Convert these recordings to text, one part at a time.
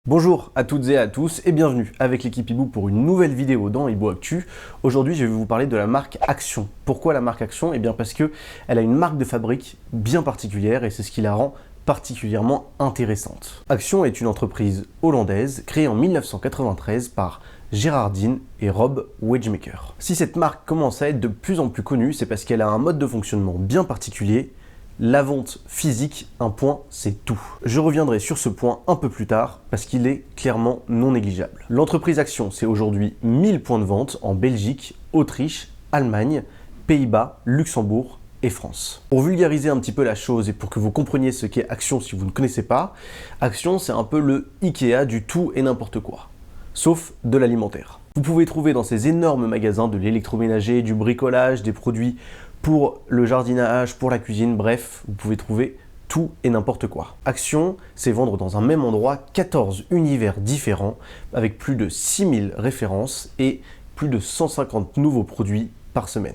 Bonjour à toutes et à tous et bienvenue avec l'équipe Hibou pour une nouvelle vidéo dans Hibou Actu. Aujourd'hui, je vais vous parler de la marque Action. Pourquoi la marque Action? Eh bien parce qu'elle a une marque de fabrique bien particulière et c'est ce qui la rend particulièrement intéressante. Action est une entreprise hollandaise créée en 1993 par Gérardine et Rob Wedgemaker. Si cette marque commence à être de plus en plus connue, c'est parce qu'elle a un mode de fonctionnement bien particulier. La vente physique, un point, c'est tout. Je reviendrai sur ce point un peu plus tard parce qu'il est clairement non négligeable. L'entreprise Action, c'est aujourd'hui 1000 points de vente en Belgique, Autriche, Allemagne, Pays-Bas, Luxembourg et France. Pour vulgariser un petit peu la chose et pour que vous compreniez ce qu'est Action si vous ne connaissez pas, Action, c'est un peu le Ikea du tout et n'importe quoi, sauf de l'alimentaire. Vous pouvez trouver dans ces énormes magasins de l'électroménager, du bricolage, des produits pour le jardinage, pour la cuisine, bref, vous pouvez trouver tout et n'importe quoi. Action, c'est vendre dans un même endroit 14 univers différents avec plus de 6000 références et plus de 150 nouveaux produits par semaine.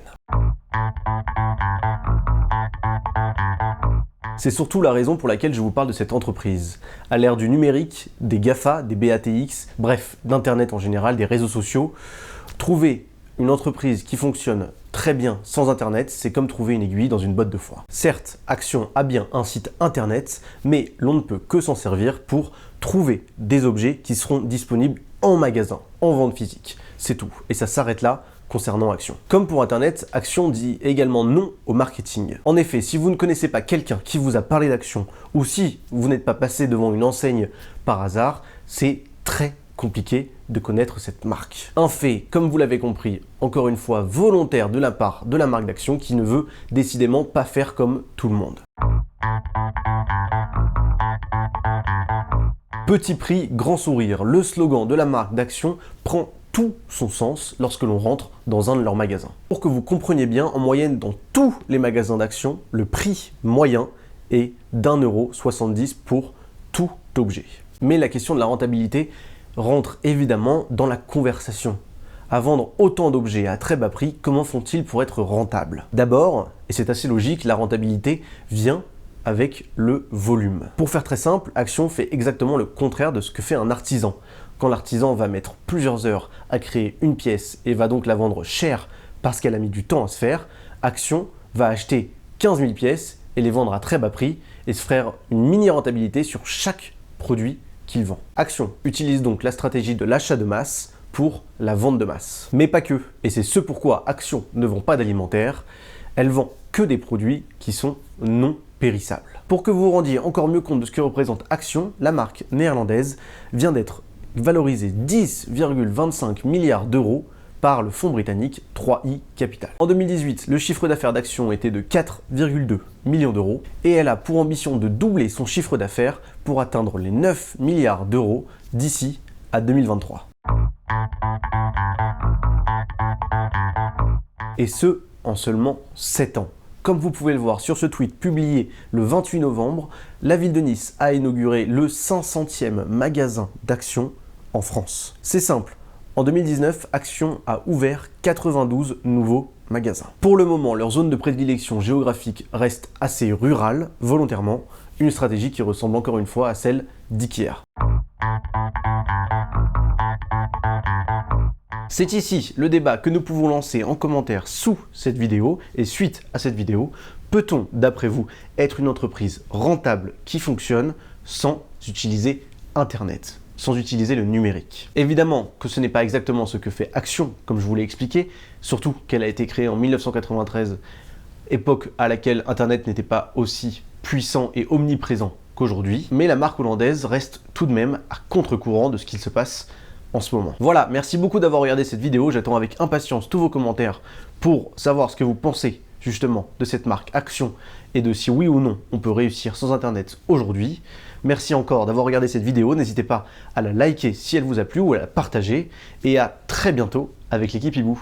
C'est surtout la raison pour laquelle je vous parle de cette entreprise. À l'ère du numérique, des GAFA, des BATX, bref, d'Internet en général, des réseaux sociaux, trouver une entreprise qui fonctionne très bien sans Internet, c'est comme trouver une aiguille dans une botte de foin. Certes, Action a bien un site Internet, mais l'on ne peut que s'en servir pour trouver des objets qui seront disponibles en magasin, en vente physique. C'est tout. Et ça s'arrête là concernant Action. Comme pour Internet, Action dit également non au marketing. En effet, si vous ne connaissez pas quelqu'un qui vous a parlé d'Action, ou si vous n'êtes pas passé devant une enseigne par hasard, c'est très compliqué de connaître cette marque. Un fait, comme vous l'avez compris, encore une fois volontaire de la part de la marque d'Action qui ne veut décidément pas faire comme tout le monde. Petit prix, grand sourire, le slogan de la marque d'Action prend tout son sens lorsque l'on rentre dans un de leurs magasins. Pour que vous compreniez bien, en moyenne dans tous les magasins d'Action, le prix moyen est d'1,70 € pour tout objet. Mais la question de la rentabilité rentre évidemment dans la conversation. À vendre autant d'objets à très bas prix, comment font-ils pour être rentables? D'abord, et c'est assez logique, la rentabilité vient avec le volume. Pour faire très simple, Action fait exactement le contraire de ce que fait un artisan. Quand l'artisan va mettre plusieurs heures à créer une pièce et va donc la vendre cher parce qu'elle a mis du temps à se faire, Action va acheter 15 000 pièces et les vendre à très bas prix et se faire une mini rentabilité sur chaque produit qu'il vend. Action utilise donc la stratégie de l'achat de masse pour la vente de masse. Mais pas que, et c'est ce pourquoi Action ne vend pas d'alimentaire, elle vend que des produits qui sont non périssables. Pour que vous vous rendiez encore mieux compte de ce que représente Action, la marque néerlandaise vient d'être valorisée 10,25 milliards d'euros par le fonds britannique 3i Capital. En 2018, le chiffre d'affaires d'Action était de 4,2 millions d'euros et elle a pour ambition de doubler son chiffre d'affaires pour atteindre les 9 milliards d'euros d'ici à 2023. Et ce, en seulement 7 ans. Comme vous pouvez le voir sur ce tweet publié le 28 novembre, la ville de Nice a inauguré le 500e magasin d'Action en France. C'est simple. En 2019, Action a ouvert 92 nouveaux magasins. Pour le moment, leur zone de prédilection géographique reste assez rurale, volontairement, une stratégie qui ressemble encore une fois à celle d'IKEA. C'est ici le débat que nous pouvons lancer en commentaire sous cette vidéo et suite à cette vidéo. Peut-on, d'après vous, être une entreprise rentable qui fonctionne sans utiliser Internet ? Sans utiliser le numérique. Évidemment que ce n'est pas exactement ce que fait Action, comme je vous l'ai expliqué, surtout qu'elle a été créée en 1993, époque à laquelle Internet n'était pas aussi puissant et omniprésent qu'aujourd'hui, mais la marque hollandaise reste tout de même à contre-courant de ce qu'il se passe en ce moment. Voilà, merci beaucoup d'avoir regardé cette vidéo, j'attends avec impatience tous vos commentaires pour savoir ce que vous pensez justement de cette marque Action et de si oui ou non on peut réussir sans Internet aujourd'hui. Merci encore d'avoir regardé cette vidéo, n'hésitez pas à la liker si elle vous a plu ou à la partager et à très bientôt avec l'équipe Hibou.